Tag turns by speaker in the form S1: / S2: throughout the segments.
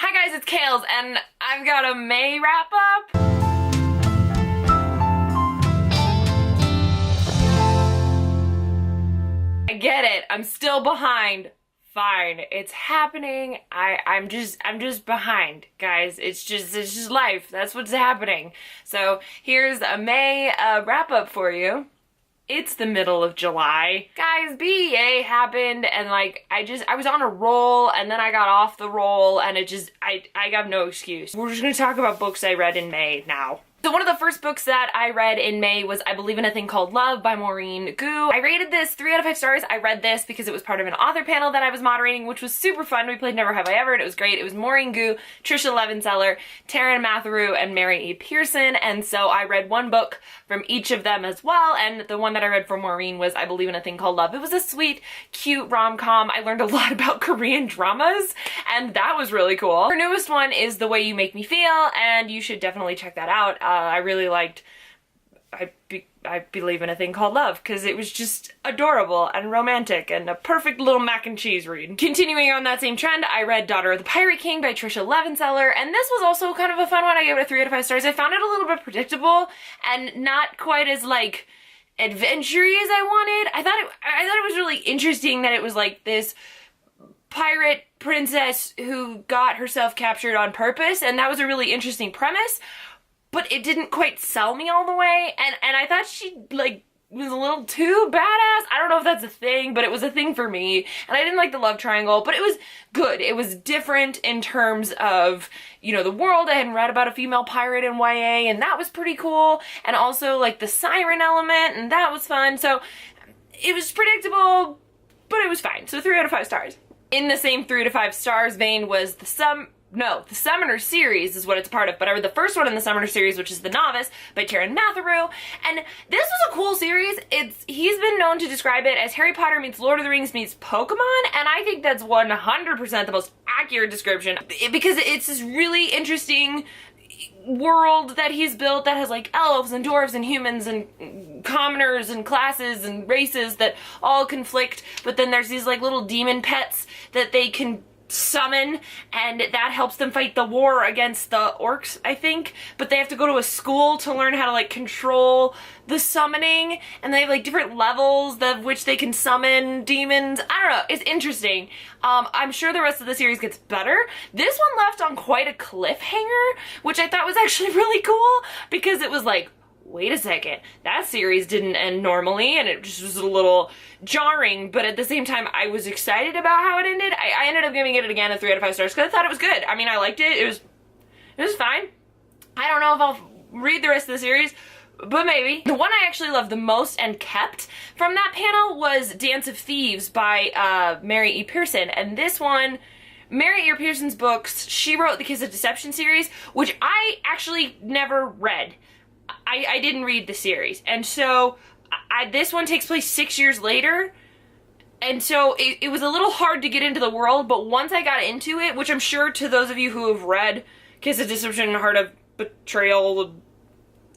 S1: Hi guys, it's Kales, and I've got a May wrap up. I get it, I'm still behind. Fine, it's happening. I'm just behind, guys. It's just life. That's what's happening. So here's a May wrap up for you. It's the middle of July. Guys, BEA happened and like, I was on a roll and then I got off the roll and I got no excuse. We're just gonna talk about books I read in May now. So one of the first books that I read in May was I Believe in a Thing Called Love by Maureen Gu. I rated this 3 out of 5 stars. I read this because it was part of an author panel that I was moderating, which was super fun. We played Never Have I Ever and it was great. It was Maureen Gu, Trisha Levenseller, Taryn Matheru, and Mary E. Pearson. And so I read one book from each of them as well. And the one that I read from Maureen was I Believe in a Thing Called Love. It was a sweet, cute rom-com. I learned a lot about Korean dramas and that was really cool. Her newest one is The Way You Make Me Feel and you should definitely check that out. I really liked I Believe in a Thing Called Love because it was just adorable and romantic and a perfect little mac and cheese read. Continuing on that same trend, I read Daughter of the Pirate King by Trisha Levenseller, and this was also kind of a fun one. I gave it a 3 out of 5 stars. I found it a little bit predictable and not quite as like adventure-y as I wanted. I thought it was really interesting that it was like this pirate princess who got herself captured on purpose, and that was a really interesting premise. But it didn't quite sell me all the way, and I thought she, like, was a little too badass. I don't know if that's a thing, but it was a thing for me. And I didn't like the love triangle, but it was good. It was different in terms of, you know, the world. I hadn't read about a female pirate in YA, and that was pretty cool. And also, like, the siren element, and that was fun. So, it was predictable, but it was fine. So, 3 out of 5 stars. In the same 3 to 5 stars vein was the Summoner series is what it's part of, but I read the first one in the Summoner series, which is The Novice by Taryn Matheru, and this was a cool series. He's been known to describe it as Harry Potter meets Lord of the Rings meets Pokemon, and I think that's 100% the most accurate description, because it's this really interesting world that he's built that has like elves and dwarves and humans and commoners and classes and races that all conflict, but then there's these like little demon pets that they can summon, and that helps them fight the war against the orcs, I think, but they have to go to a school to learn how to like control the summoning, and they have like different levels of which they can summon demons. I don't know, it's interesting. I'm sure the rest of the series gets better. This one left on quite a cliffhanger, which I thought was actually really cool, because it was like, wait a second, that series didn't end normally, and it just was a little jarring, but at the same time, I was excited about how it ended. I ended up giving it again a 3 out of 5 stars, because I thought it was good. I mean, I liked it. It was fine. I don't know if I'll read the rest of the series, but maybe. The one I actually loved the most and kept from that panel was Dance of Thieves by Mary E. Pearson, and this one, Mary E. Pearson's books, she wrote the Kiss of Deception series, which I actually never read. I didn't read the series, and so this one takes place 6 years later, and so it was a little hard to get into the world, but once I got into it, which I'm sure to those of you who have read Kiss of Deception, Heart of Betrayal,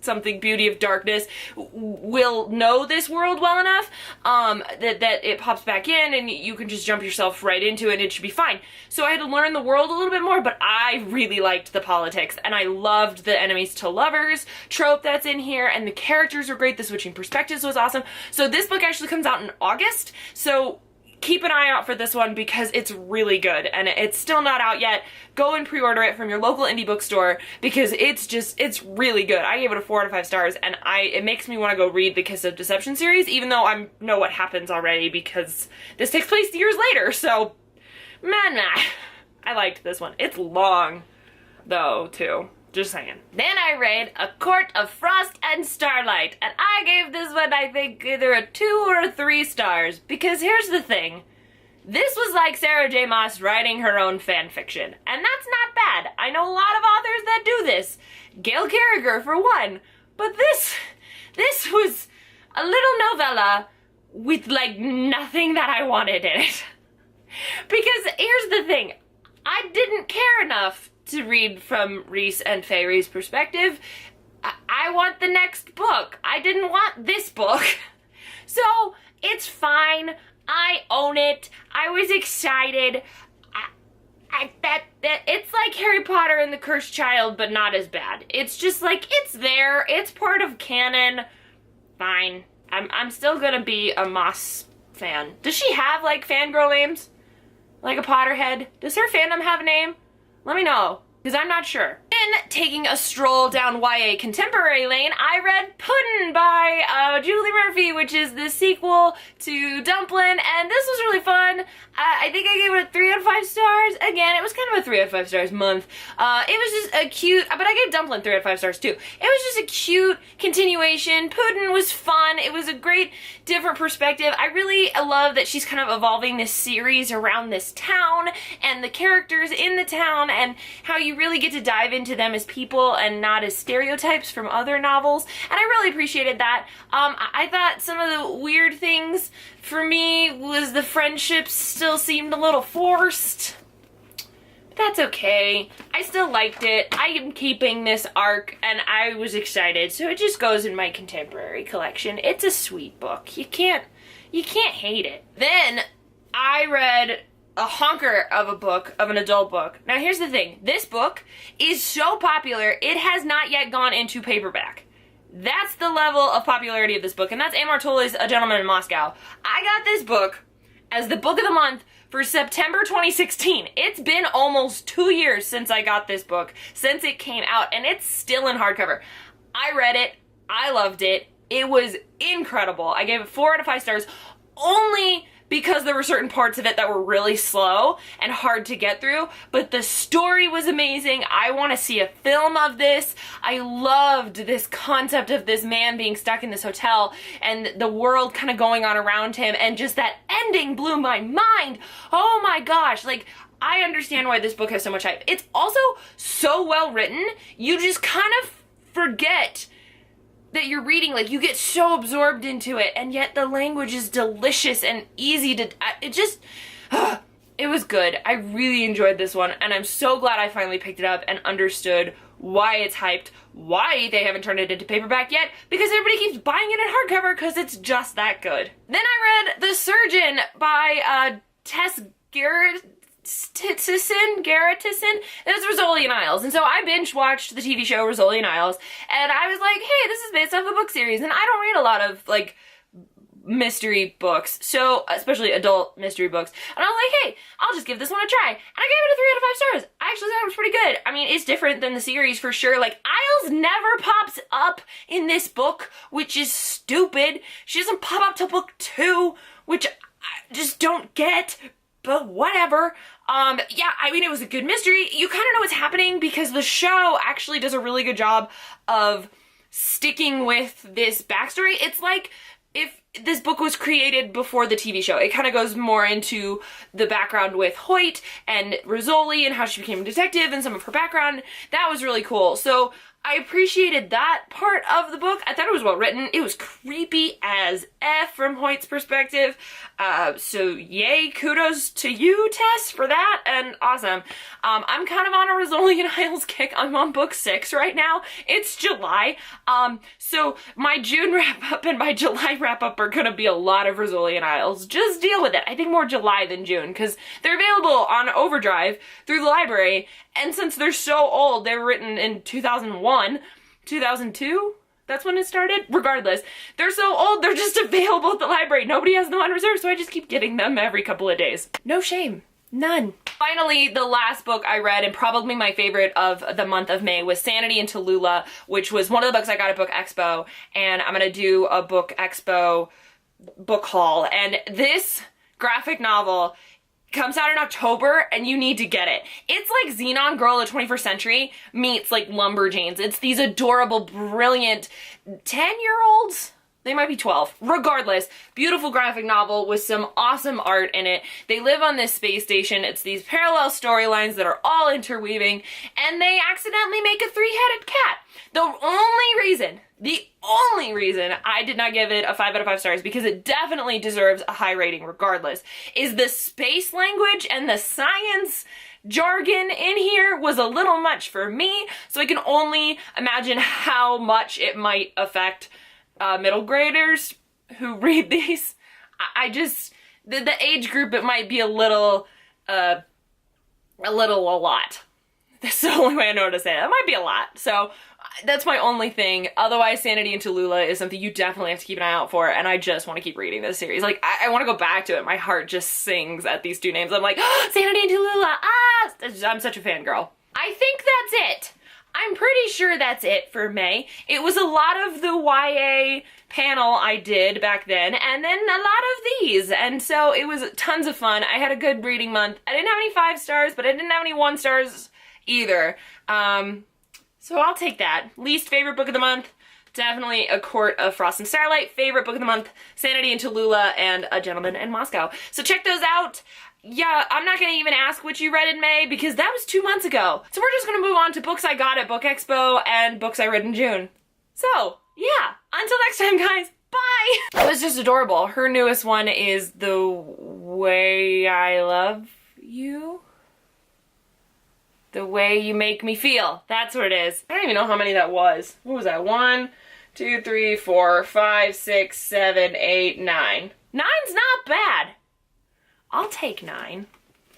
S1: something, Beauty of Darkness, will know this world well enough that it pops back in and you can just jump yourself right into it and it should be fine. So I had to learn the world a little bit more, but I really liked the politics and I loved the enemies to lovers trope that's in here, and the characters were great. The switching perspectives was awesome. So this book actually comes out in August, so keep an eye out for this one because it's really good, and it's still not out yet. Go and pre-order it from your local indie bookstore because it's really good. I gave it a 4 out of 5 stars, and it makes me want to go read the Kiss of Deception series, even though I know what happens already because this takes place years later, so man, I liked this one. It's long, though, too. Just saying. Then I read A Court of Frost and Starlight, and I gave this one, I think, either a 2 or a 3 stars, because here's the thing. This was like Sarah J. Maas writing her own fan fiction, and that's not bad. I know a lot of authors that do this. Gail Carriger, for one. But this was a little novella with, like, nothing that I wanted in it. Because here's the thing. I didn't care enough to read from Reese and Fairy's perspective. I want the next book. I didn't want this book. So, it's fine. I own it. I was excited. It's like Harry Potter and the Cursed Child, but not as bad. It's just like, it's there, it's part of canon. Fine. I'm still gonna be a Moss fan. Does she have, like, fangirl names? Like a Potterhead? Does her fandom have a name? Let me know, because I'm not sure. Then, taking a stroll down YA contemporary lane, I read Puddin by Julie Murphy, which is the sequel to Dumplin', and this was really fun. I think I gave it a 3 out of 5 stars. Again, it was kind of a 3 out of 5 stars month. It was just a cute, but I gave Dumplin' 3 out of 5 stars too. It was just a cute continuation. Puddin was fun. It was a great, different perspective. I really love that she's kind of evolving this series around this town and the characters in the town and how you really get to dive into them as people and not as stereotypes from other novels, and I really appreciated that. I thought some of the weird things for me was the friendships still seemed a little forced. But that's okay. I still liked it. I am keeping this arc and I was excited, so it just goes in my contemporary collection. It's a sweet book. You can't hate it. Then I read a honker of a book, of an adult book. Now here's the thing, this book is so popular, it has not yet gone into paperback. That's the level of popularity of this book, and that's Amar Tolle's A Gentleman in Moscow. I got this book as the book of the month for September 2016. It's been almost 2 years since I got this book, since it came out, and it's still in hardcover. I read it, I loved it, it was incredible. I gave it 4 out of 5 stars, only because there were certain parts of it that were really slow and hard to get through, but the story was amazing. I want to see a film of this. I loved this concept of this man being stuck in this hotel and the world kind of going on around him, and just that ending blew my mind. Oh my gosh, like, I understand why this book has so much hype. It's also so well written, you just kind of forget that you're reading, like, you get so absorbed into it, and yet the language is delicious and easy to, it was good. I really enjoyed this one, and I'm so glad I finally picked it up and understood why it's hyped, why they haven't turned it into paperback yet, because everybody keeps buying it in hardcover because it's just that good. Then I read The Surgeon by Tess Garrettson. It was Rizzoli and Isles, and so I binge watched the TV show Rizzoli and Isles, and I was like, hey, this is based off a book series, and I don't read a lot of, like, mystery books, so, especially adult mystery books, and I was like, hey, I'll just give this one a try, and I gave it a 3 out of 5 stars. I actually thought it was pretty good. I mean, it's different than the series for sure. Like, Isles never pops up in this book, which is stupid. She doesn't pop up till book 2, which I just don't get, but whatever. Yeah, I mean, it was a good mystery. You kind of know what's happening because the show actually does a really good job of sticking with this backstory. It's like if this book was created before the TV show. It kind of goes more into the background with Hoyt and Rizzoli and how she became a detective and some of her background. That was really cool. So I appreciated that part of the book. I thought it was well written. It was creepy as F from Hoyt's perspective. So yay, kudos to you, Tess, for that, and awesome. I'm kind of on a Rizzoli and Isles kick. I'm on book 6 right now. It's July. So my June wrap-up and my July wrap-up are gonna be a lot of Rizzoli and Isles. Just deal with it. I think more July than June, because they're available on Overdrive through the library, and since they're so old, they were written in 2001, 2002? That's when it started? Regardless, they're so old, they're just available at the library. Nobody has them on reserve, so I just keep getting them every couple of days. No shame. None. Finally, the last book I read, and probably my favorite of the month of May, was Sanity and Tallulah, which was one of the books I got at Book Expo, and I'm gonna do a Book Expo book haul. And this graphic novel comes out in October, and you need to get it. It's like Xenon Girl of the 21st Century meets like Lumberjanes. It's these adorable, brilliant 10-year-olds? They might be 12. Regardless, beautiful graphic novel with some awesome art in it. They live on this space station. It's these parallel storylines that are all interweaving, and they accidentally make a 3-headed cat. The only reason I did not give it a 5 out of 5 stars, because it definitely deserves a high rating regardless, is the space language and the science jargon in here was a little much for me, so I can only imagine how much it might affect middle graders who read these. I just, the age group, it might be a little a lot. That's the only way I know how to say it. That might be a lot. So that's my only thing. Otherwise, Sanity and Tallulah is something you definitely have to keep an eye out for, and I just want to keep reading this series. Like, I want to go back to it. My heart just sings at these two names. I'm like, oh, Sanity and Tallulah, ah! I'm such a fangirl. I think that's it. I'm pretty sure that's it for May. It was a lot of the YA panel I did back then, and then a lot of these, and so it was tons of fun. I had a good reading month. I didn't have any 5 stars, but I didn't have any 1 stars either. So I'll take that. Least favorite book of the month, definitely A Court of Frost and Starlight. Favorite book of the month, Sanity and Tallulah and A Gentleman in Moscow. So check those out. Yeah, I'm not gonna even ask what you read in May because that was 2 months ago. So we're just gonna move on to books I got at Book Expo and books I read in June. So, yeah, until next time, guys, bye! It was just adorable. Her newest one is The Way I Love You? The Way You Make Me Feel. That's what it is. I don't even know how many that was. What was that? 1, 2, 3, 4, 5, 6, 7, 8, 9. 9's not bad. I'll take 9.